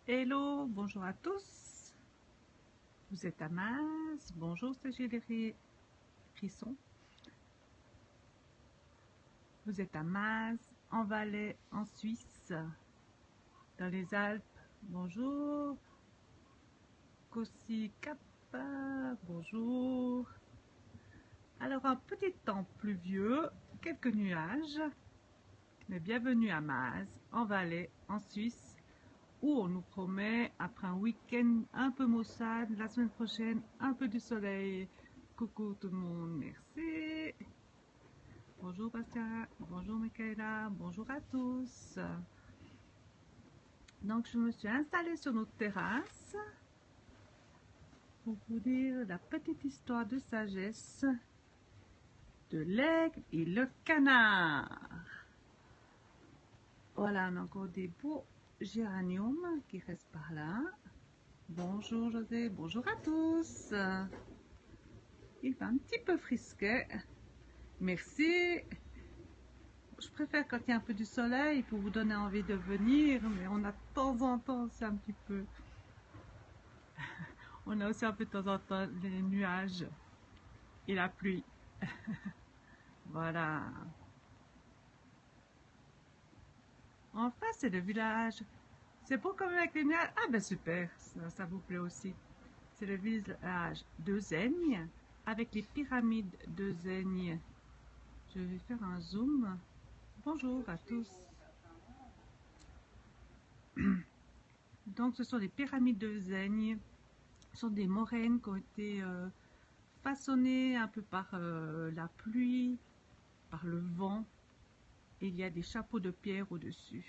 Hello, bonjour à tous. Vous êtes à Maz. Bonjour, c'est Gélérie Crisson. Vous êtes à Maz, en Valais, en Suisse, dans les Alpes. Bonjour. Kossi Kappa, bonjour. Alors, un petit temps pluvieux, quelques nuages, mais bienvenue à Maz, en Valais, en Suisse, où on nous promet, après un week-end un peu maussade, la semaine prochaine, un peu de soleil. Coucou tout le monde, merci. Bonjour Bastien, bonjour Michaela, bonjour à tous. Donc je me suis installée sur notre terrasse pour vous dire la petite histoire de sagesse de l'aigle et le canard. Voilà, on a encore des beaux géraniums qui restent par là. Bonjour José, bonjour à tous. Il va un petit peu frisquet. Merci. Je préfère quand il y a un peu du soleil pour vous donner envie de venir, mais on a de temps en temps, c'est un petit peu... On a aussi un peu de temps en temps les nuages et la pluie. Voilà. Enfin, c'est le village. C'est beau comme avec les nuages. Ah ben super, ça vous plaît aussi. C'est le village de Zaigne, avec les pyramides de Zaigne. Je vais faire un zoom. Bonjour à tous. Donc ce sont les pyramides de Zaigne. Ce sont des moraines qui ont été façonnées un peu par la pluie, par le vent. Et il y a des chapeaux de pierre au-dessus.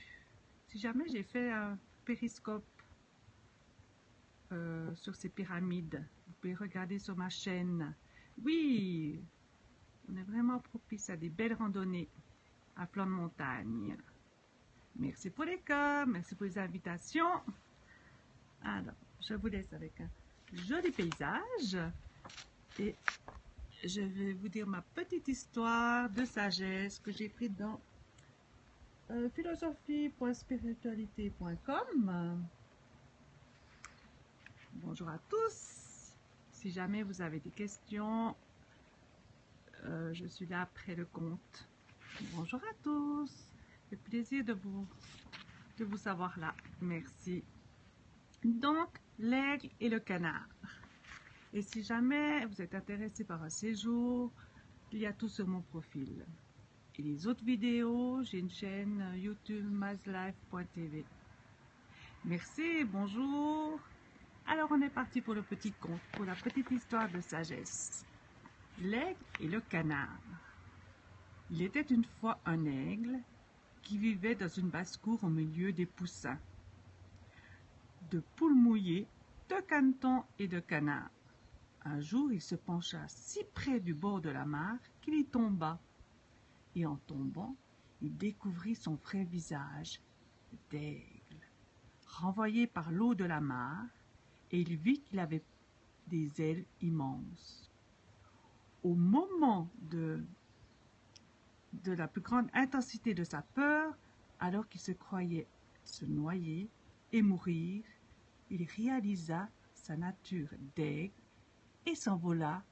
Si jamais j'ai fait un périscope sur ces pyramides, vous pouvez regarder sur ma chaîne. Oui, on est vraiment propice à des belles randonnées à flanc de montagne. Merci pour les cœurs, merci pour les invitations. Alors, je vous laisse avec un joli paysage et je vais vous dire ma petite histoire de sagesse que j'ai prise dans philosophie.spiritualité.com. Bonjour à tous. Si jamais vous avez des questions, je suis là après le compte. Bonjour à tous. C'est plaisir de vous savoir là. Merci. Donc, l'aigle et le canard. Et si jamais vous êtes intéressé par un séjour, il y a tout sur mon profil. Et les autres vidéos, j'ai une chaîne YouTube mazlife.tv. Merci, bonjour. Alors on est parti pour le petit conte, pour la petite histoire de sagesse. L'aigle et le canard. Il était une fois un aigle qui vivait dans une basse-cour au milieu des poussins, de poules mouillées, de canetons et de canards. Un jour, il se pencha si près du bord de la mare qu'il y tomba. Et en tombant, il découvrit son vrai visage d'aigle, renvoyé par l'eau de la mare, et il vit qu'il avait des ailes immenses. Au moment de la plus grande intensité de sa peur, alors qu'il se croyait se noyer et mourir, il réalisa sa nature d'aigle et s'envola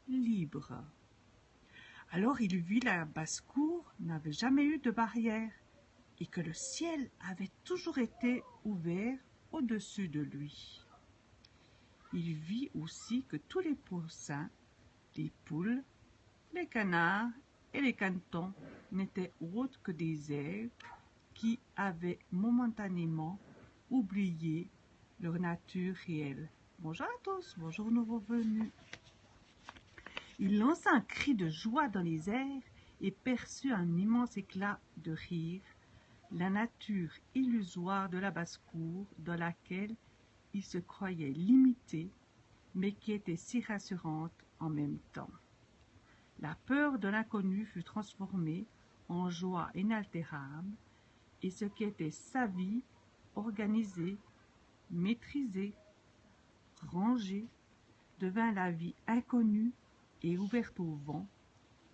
libre. Alors il vit la basse-cour n'avait jamais eu de barrière et que le ciel avait toujours été ouvert au-dessus de lui. Il vit aussi que tous les poussins, les poules, les canards et les canetons n'étaient autres que des aigles qui avaient momentanément oublié leur nature réelle. Bonjour à tous, bonjour nouveaux venus. Il lança un cri de joie dans les airs et perçut un immense éclat de rire, la nature illusoire de la basse-cour dans laquelle il se croyait limité, mais qui était si rassurante en même temps. La peur de l'inconnu fut transformée en joie inaltérable, et ce qui était sa vie, organisée, maîtrisée, rangée, devint la vie inconnue et ouverte au vent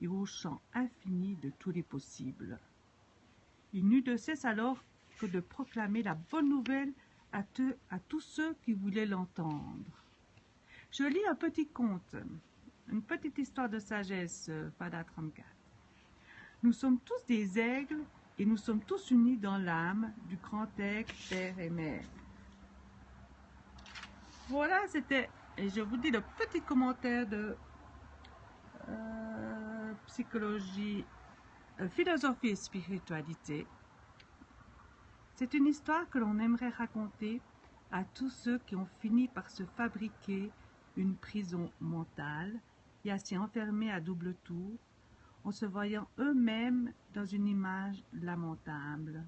et au champ infini de tous les possibles. Il n'eut de cesse alors que de proclamer la bonne nouvelle à tous ceux qui voulaient l'entendre. Je lis un petit conte, une petite histoire de sagesse, Fada 34. Nous sommes tous des aigles et nous sommes tous unis dans l'âme du grand aigle, père et mère. Voilà, c'était, et je vous dis le petit commentaire de psychologie, philosophie et spiritualité. C'est une histoire que l'on aimerait raconter à tous ceux qui ont fini par se fabriquer une prison mentale et à s'y enfermer à double tour, en se voyant eux-mêmes dans une image lamentable.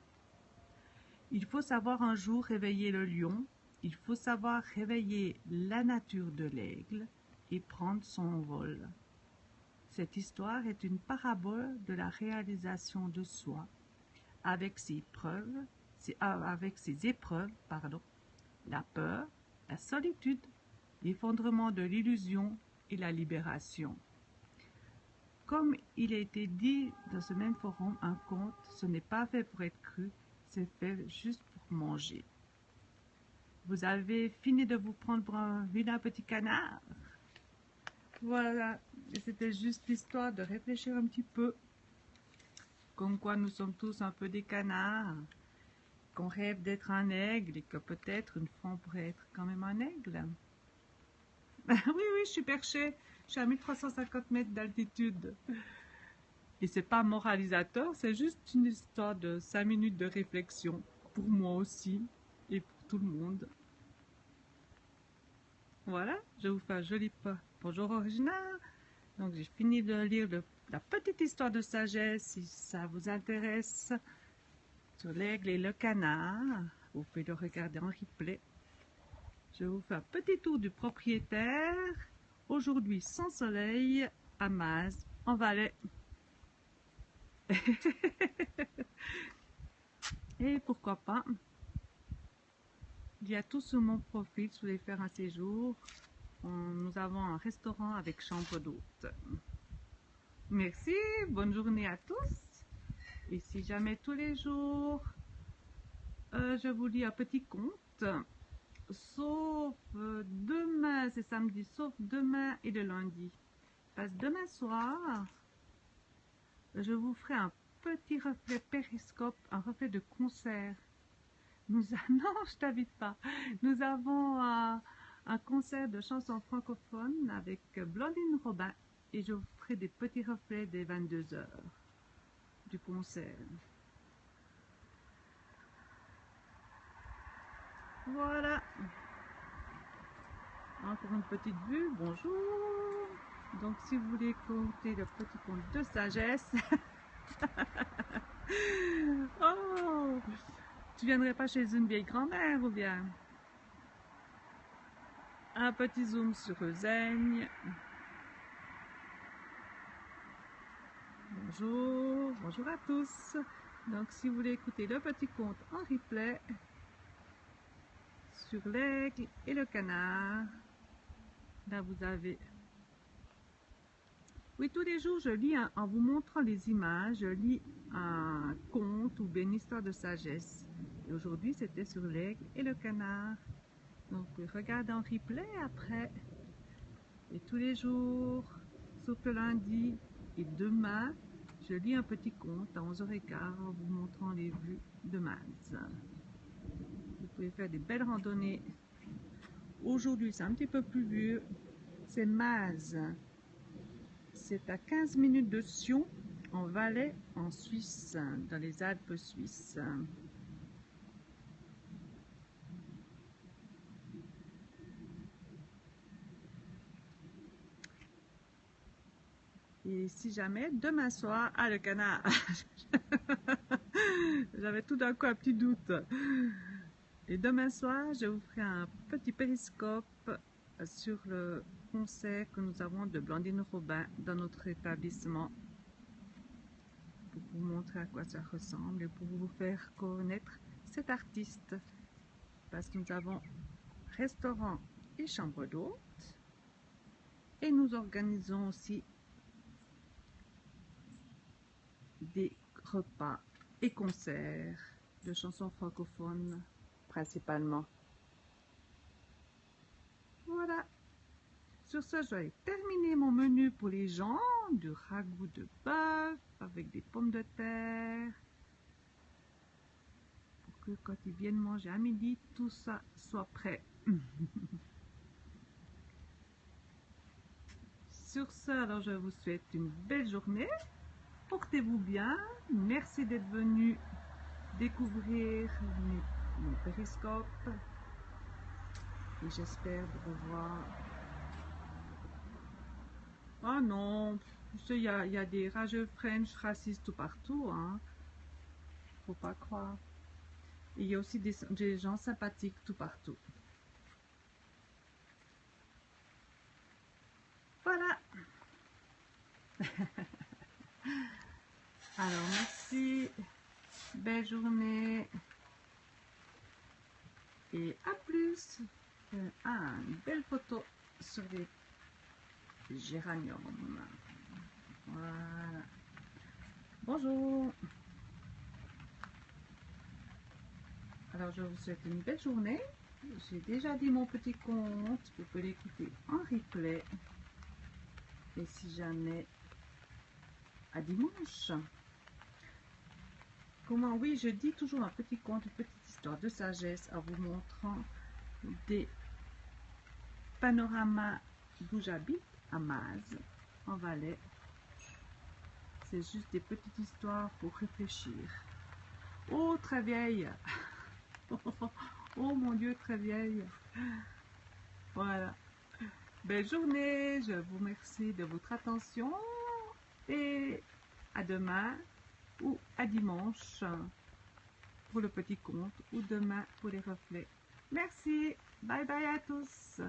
Il faut savoir un jour réveiller le lion, il faut savoir réveiller la nature de l'aigle et prendre son vol. Cette histoire est une parabole de la réalisation de soi, avec ses épreuves, la peur, la solitude, l'effondrement de l'illusion et la libération. Comme il a été dit dans ce même forum, un conte, ce n'est pas fait pour être cru, c'est fait juste pour manger. Vous avez fini de vous prendre pour un vilain petit canard? Voilà, c'était juste l'histoire de réfléchir un petit peu. Comme quoi nous sommes tous un peu des canards, qu'on rêve d'être un aigle et que peut-être une fois on pourrait être quand même un aigle. Oui, je suis perché, je suis à 1350 mètres d'altitude. Et c'est pas moralisateur, c'est juste une histoire de 5 minutes de réflexion, pour moi aussi, et pour tout le monde. Voilà, je vous fais un joli bonjour original. Donc j'ai fini de lire la petite histoire de sagesse, si ça vous intéresse, sur l'aigle et le canard. Vous pouvez le regarder en replay. Je vous fais un petit tour du propriétaire. Aujourd'hui sans soleil, à Maz, en Valais. Et pourquoi pas, il y a tout sur mon profil, si vous voulez faire un séjour. Nous avons un restaurant avec chambre d'hôte. Merci, bonne journée à tous. Et si jamais tous les jours, je vous lis un petit conte, sauf demain, c'est samedi, sauf demain et le lundi. Parce que demain soir, je vous ferai un petit reflet périscope, un reflet de concert. Non, je t'invite pas. Nous avons un concert de chansons francophones avec Blandine Robin et je vous ferai des petits reflets des 22 h du concert. Voilà. Encore une petite vue. Bonjour. Donc si vous voulez écouter le petit conte de sagesse, oh, tu viendrais pas chez une vieille grand-mère ou bien un petit zoom sur Euseigne. Bonjour à tous. Donc si vous voulez écouter le petit conte en replay sur l'aigle et le canard, là vous avez. Oui, tous les jours je lis en vous montrant les images, je lis un conte ou bien une histoire de sagesse. Et aujourd'hui c'était sur l'aigle et le canard. Donc regardez en replay après. Et tous les jours, sauf le lundi et demain, je lis un petit conte à 11h15 en vous montrant les vues de Maz. Vous pouvez faire des belles randonnées. Aujourd'hui, c'est un petit peu plus vieux. C'est Maz. C'est à 15 minutes de Sion, en Valais, en Suisse, dans les Alpes suisses. Et si jamais, demain soir, le canard. J'avais tout d'un coup un petit doute. Et demain soir, je vous ferai un petit périscope sur le concert que nous avons de Blandine Robin dans notre établissement. Pour vous montrer à quoi ça ressemble et pour vous faire connaître cet artiste. Parce que nous avons restaurant et chambre d'hôte. Et nous organisons aussi des repas et concerts de chansons francophones principalement. Sur ce, je vais terminer mon menu pour les gens, du ragoût de bœuf avec des pommes de terre, pour que quand ils viennent manger à midi, tout ça soit prêt. Sur ce, alors je vous souhaite une belle journée, portez-vous bien, merci d'être venu découvrir mon périscope et j'espère de vous voir. Oh non, il y a des rageux French racistes tout partout, hein. Faut pas croire. Et il y a aussi des gens sympathiques tout partout. Voilà. Alors merci, belle journée et à plus. Une belle photo sur les géraniums. Voilà. Bonjour. Alors je vous souhaite une belle journée. J'ai déjà dit mon petit conte, vous pouvez l'écouter en replay. Et si jamais, à dimanche. Comment, oui, je dis toujours un petit conte, une petite histoire de sagesse en vous montrant des panoramas d'où j'habite, à Maz, en Valais. C'est juste des petites histoires pour réfléchir. Oh, très vieille. Oh mon Dieu, très vieille. Voilà. Belle journée, je vous remercie de votre attention et à demain ou à dimanche pour le petit conte ou demain pour les reflets. Merci, bye bye à tous.